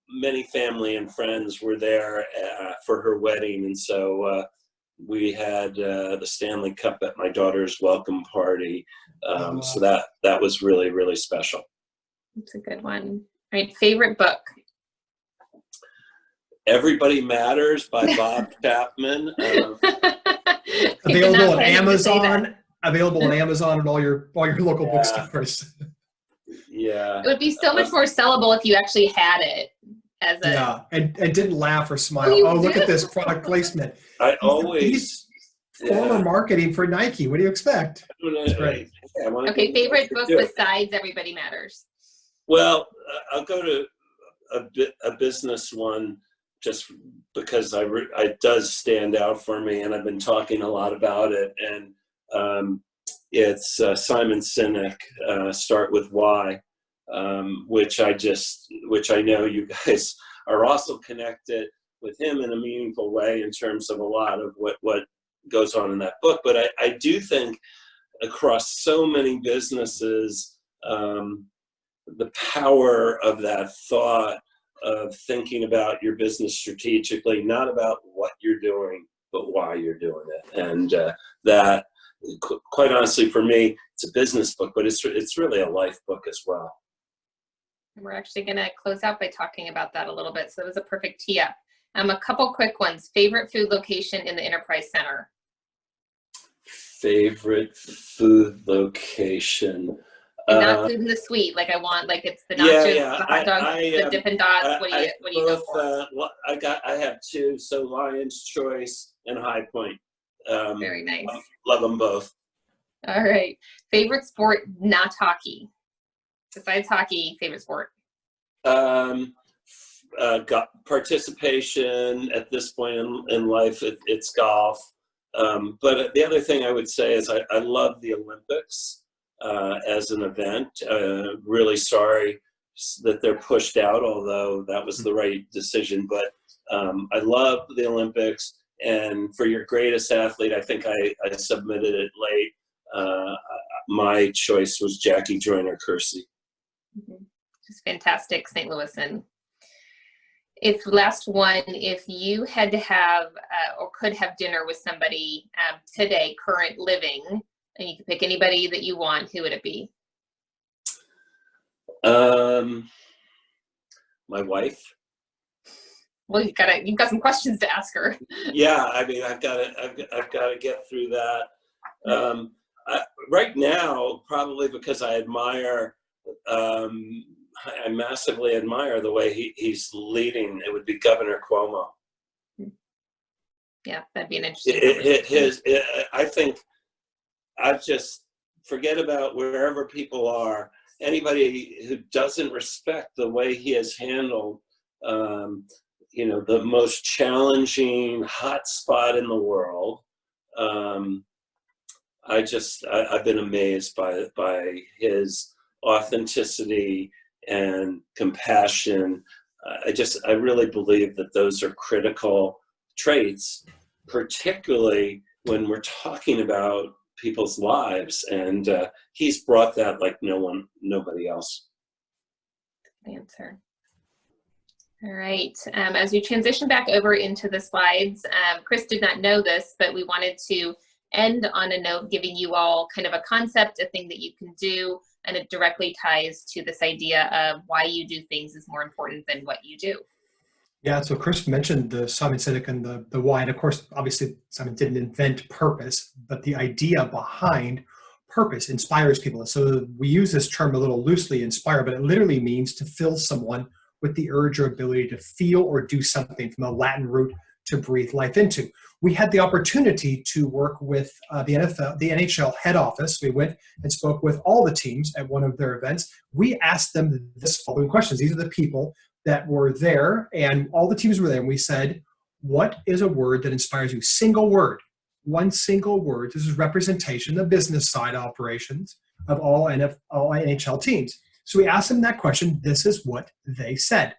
C: many family and friends were there for her wedding. And so we had the Stanley Cup at my daughter's welcome party. So that was really, really special.
B: That's a good one. All right, favorite book?
C: Everybody Matters by Bob Chapman.
A: Available on Amazon. Available on Amazon and all your local bookstores.
C: Yeah.
B: It would be so much more sellable if you actually had it as a.
A: And didn't laugh or smile. Look at this product placement.
C: I always.
A: Former marketing for Nike. What do you expect?
C: Right.
B: Okay, favorite book besides Everybody Matters?
C: Well, I'll go to a business one just because it does stand out for me, and I've been talking a lot about it. And it's Simon Sinek, Start With Why, which I know you guys are also connected with him in a meaningful way in terms of a lot of what goes on in that book. But I do think across so many businesses, the power of that thought of thinking about your business strategically, not about what you're doing, but why you're doing it. And that, quite honestly, for me, it's a business book, but it's really a life book as well.
B: We're actually going to close out by talking about that a little bit. So it was a perfect tee up. A couple quick ones. Favorite food location in the Enterprise Center?
C: Favorite food location?
B: And not food in the suite. Like it's the nachos, the hot dogs, the Dippin' Dots. What do you go for?
C: I have 2. So Lion's Choice and High Point.
B: Very nice.
C: Love them both.
B: All right. Favorite sport, not hockey. Besides hockey, favorite sport?
C: Got participation at this point in life. It's golf. But the other thing I would say is I love the Olympics as an event. Really sorry that they're pushed out, although that was the right decision. But I love the Olympics. And for your greatest athlete, I think I submitted it late. My choice was Jackie Joyner-Kersee.
B: Just fantastic, St. Louisan. Last one, if you had to have or could have dinner with somebody today, current living, and you could pick anybody that you want, who would it be?
C: My wife.
B: Well, you've got some questions to ask her.
C: Yeah, I mean, I've got to get through that. Right now, probably because I massively admire the way he's leading. It would be Governor Cuomo.
B: Yeah, that'd be an interesting.
C: I think I've just forget about wherever people are. Anybody who doesn't respect the way he has handled, the most challenging hot spot in the world. I've been amazed by his authenticity and compassion. I really believe that those are critical traits, particularly when we're talking about people's lives. And he's brought that like nobody else.
B: Answer. All right. As we transition back over into the slides, Chris did not know this, but we wanted to end on a note giving you all kind of a concept, a thing that you can do, and it directly ties to this idea of why you do things is more important than what you do.
A: Yeah, so Chris mentioned the Simon Sinek and the why, and of course, obviously, Simon didn't invent purpose, but the idea behind purpose inspires people. So we use this term a little loosely, inspire, but it literally means to fill someone with the urge or ability to feel or do something, from the Latin root to breathe life into. We had the opportunity to work with the NHL head office. We went and spoke with all the teams at one of their events. We asked them this following questions. These are the people that were there, and all the teams were there. And we said, what is a word that inspires you? Single word, one single word. This is representation, the business side operations of all NHL teams. So we asked them that question. This is what they said.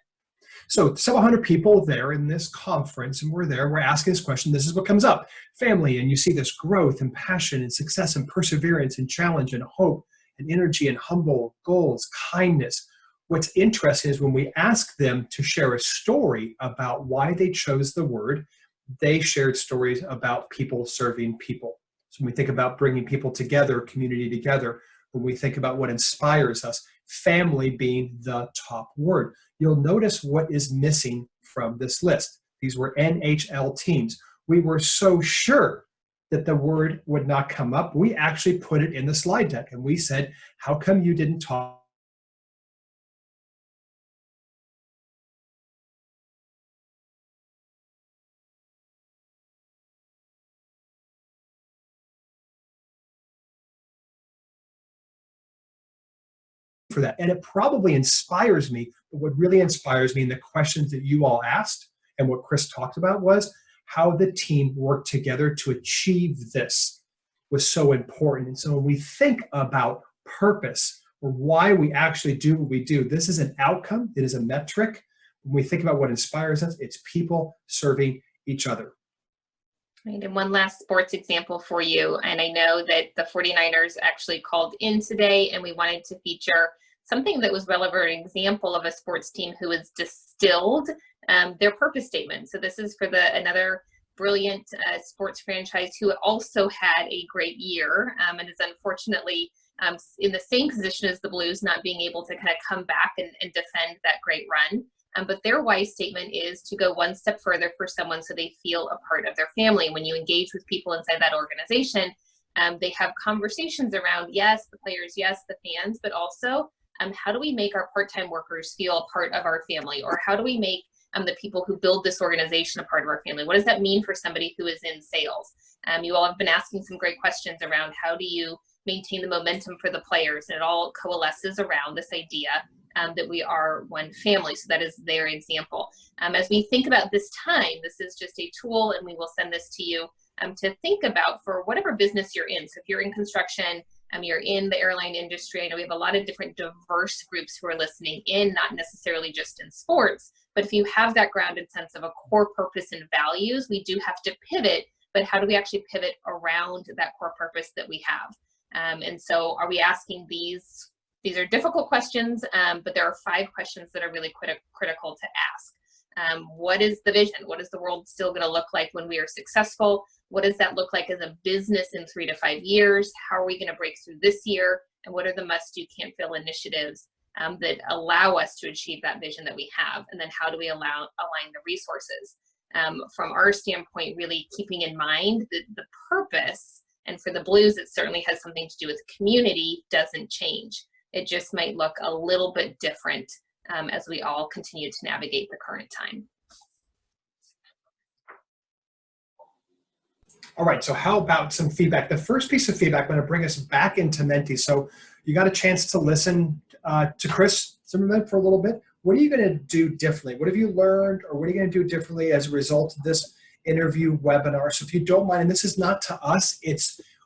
A: So several hundred people there in this conference, and we're asking this question. This is what comes up. Family, and you see this growth and passion and success and perseverance and challenge and hope and energy and humble goals, kindness. What's interesting is when we ask them to share a story about why they chose the word, they shared stories about people serving people. So when we think about bringing people together, community together, when we think about what inspires us, family being the top word. You'll notice what is missing from this list. These were NHL teams. We were so sure that the word would not come up. We actually put it in the slide deck, and we said, how come you didn't talk for that? And it probably inspires me, but what really inspires me in the questions that you all asked and what Chris talked about was how the team worked together to achieve this was so important. And so when we think about purpose or why we actually do what we do, this is an outcome, it is a metric. When we think about what inspires us, it's people serving each other.
B: Right, and one last sports example for you. And I know that the 49ers actually called in today, and we wanted to feature something that was relevant example of a sports team who has distilled their purpose statement. So this is for another brilliant sports franchise who also had a great year and is unfortunately in the same position as the Blues, not being able to kind of come back and defend that great run. But their why statement is to go one step further for someone so they feel a part of their family. When you engage with people inside that organization, they have conversations around, yes, the players, yes, the fans, but also how do we make our part-time workers feel a part of our family? Or how do we make the people who build this organization a part of our family? What does that mean for somebody who is in sales? You all have been asking some great questions around how do you maintain the momentum for the players, and it all coalesces around this idea that we are one family. So that is their example. As we think about this time, this is just a tool, and we will send this to you to think about for whatever business you're in. So if you're in construction, you're in the airline industry, I know we have a lot of different diverse groups who are listening in, not necessarily just in sports, but if you have that grounded sense of a core purpose and values, we do have to pivot, but how do we actually pivot around that core purpose that we have? And so are we asking these are difficult questions, but there are 5 questions that are really critical to ask. What is the vision? What is the world still going to look like when we are successful? What does that look like as a business in 3 to 5 years? How are we going to break through this year? And what are the must-do, can't-fail initiatives that allow us to achieve that vision that we have? And then how do we align the resources? From our standpoint, really keeping in mind that the purpose, and for the Blues, it certainly has something to do with community, doesn't change. It just might look a little bit different as we all continue to navigate the current time.
A: All right, so how about some feedback? The first piece of feedback, I'm going to bring us back into Menti. So you got a chance to listen to Chris Zimmerman for a little bit. What are you going to do differently? What have you learned, or what are you going to do differently as a result of this interview webinar? So if you don't mind, and this is not to us,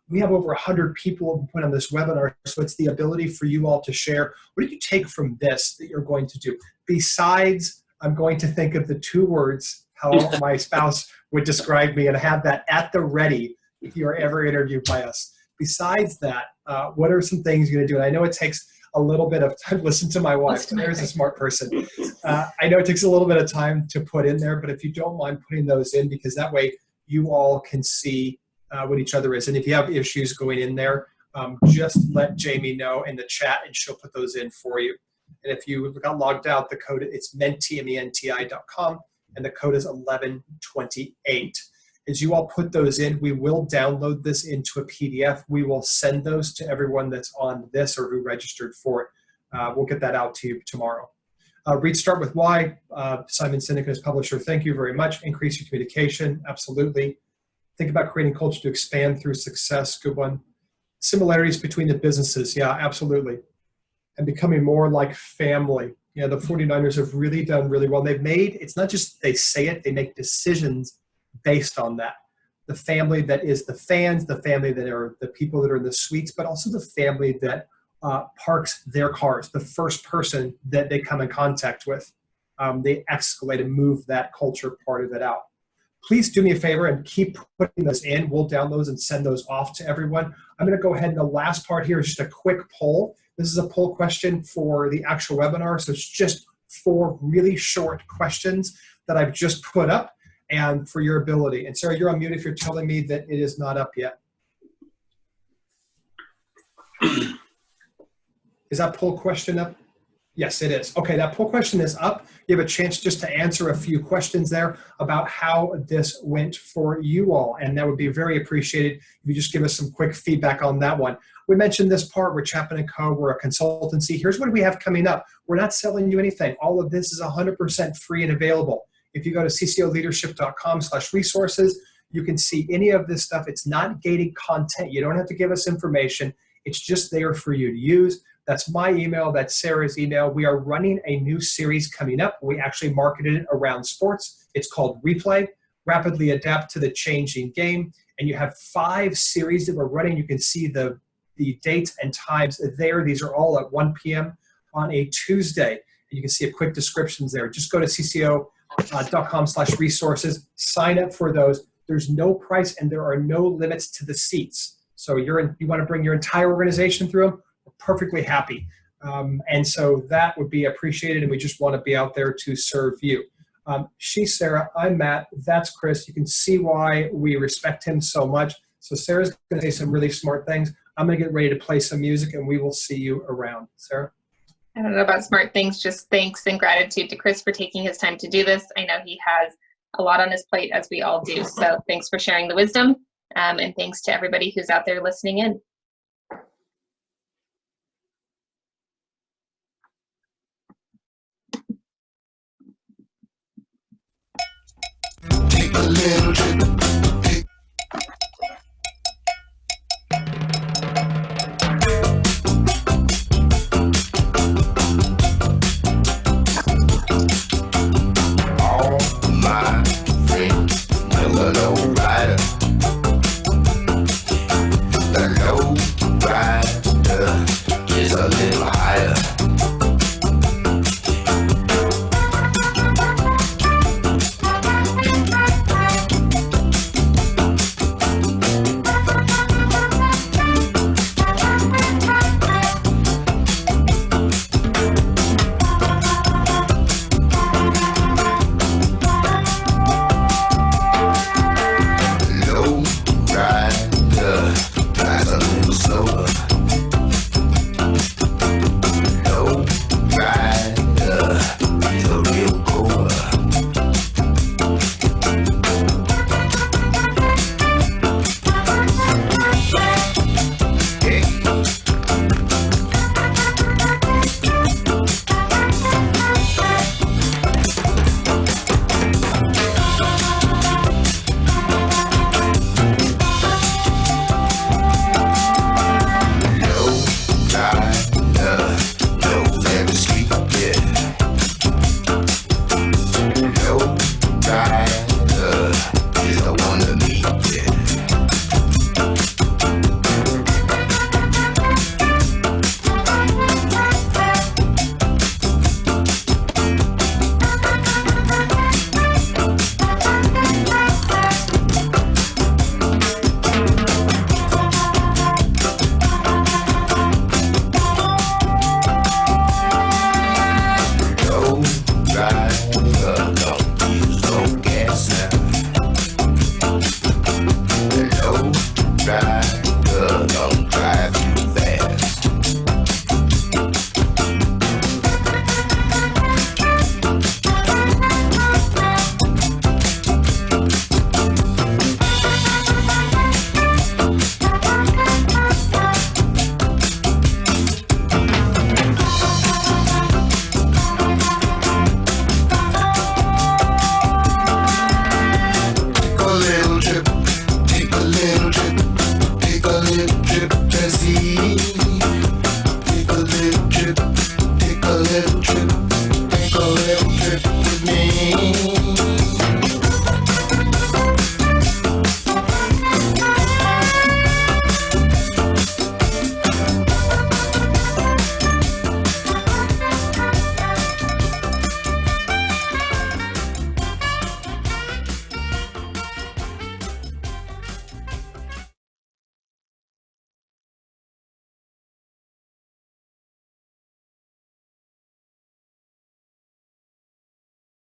A: we have over 100 people who put on this webinar, so it's the ability for you all to share. What did you take from this that you're going to do? Besides, I'm going to think of the 2 words, how my spouse would describe me, and have that at the ready if you are ever interviewed by us. besides that, what are some things you're going to do? And I know it takes a little bit of time. Listen to my wife. There's a smart person. I know it takes a little bit of time to put in there, but if you don't mind putting those in, because that way you all can see what each other is. And if you have issues going in there, just let Jamie know in the chat and she'll put those in for you. And if you got logged out, the code, it's menti.com, and the code is 1128. As you all put those in, we will download this into a PDF. We will send those to everyone that's on this or who registered for it. We'll get that out to you tomorrow. Read Start With Why. Simon Sinek is publisher. Thank you very much. Increase your communication. Absolutely. Think about creating culture to expand through success. Good one. Similarities between the businesses. Yeah, absolutely. And becoming more like family. Yeah, the 49ers have really done really well. They've made, it's not just they say it, they make decisions based on that. The family that is the fans, the family that are the people that are in the suites, but also the family that parks their cars, the first person that they come in contact with. They escalate and move that culture part of it out. Please do me a favor and keep putting those in. We'll download those and send those off to everyone. I'm going to go ahead, and the last part here is just a quick poll. This is a poll question for the actual webinar, so it's just 4 really short questions that I've just put up and for your ability. And Sarah, you're on mute if you're telling me that it is not up yet. Is that poll question up? Yes, it is. Okay, that poll question is up. You have a chance just to answer a few questions there about how this went for you all, and that would be very appreciated if you just give us some quick feedback on that one. We mentioned this part, we're Chapman & Co., we're a consultancy. Here's what we have coming up. We're not selling you anything. All of this is 100% free and available. If you go to ccoleadership.com/resources, you can see any of this stuff. It's not gated content. You don't have to give us information. It's just there for you to use. That's my email. That's Sarah's email. We are running a new series coming up. We actually marketed it around sports. It's called Replay, Rapidly Adapt to the Changing Game. And you have 5 series that we're running. You can see the dates and times there. These are all at 1 p.m. on a Tuesday. And you can see a quick descriptions there. Just go to cco.com/resources. Sign up for those. There's no price and there are no limits to the seats. So you want to bring your entire organization through them, we're perfectly happy. And so that would be appreciated, and we just want to be out there to serve you. She's Sarah, I'm Matt, that's Chris. You can see why we respect him so much. So Sarah's going to say some really smart things. I'm going to get ready to play some music, and we will see you around. Sarah?
B: I don't know about smart things, just thanks and gratitude to Chris for taking his time to do this. I know he has a lot on his plate, as we all do. So thanks for sharing the wisdom, and thanks to everybody who's out there listening in.
D: Take a little trip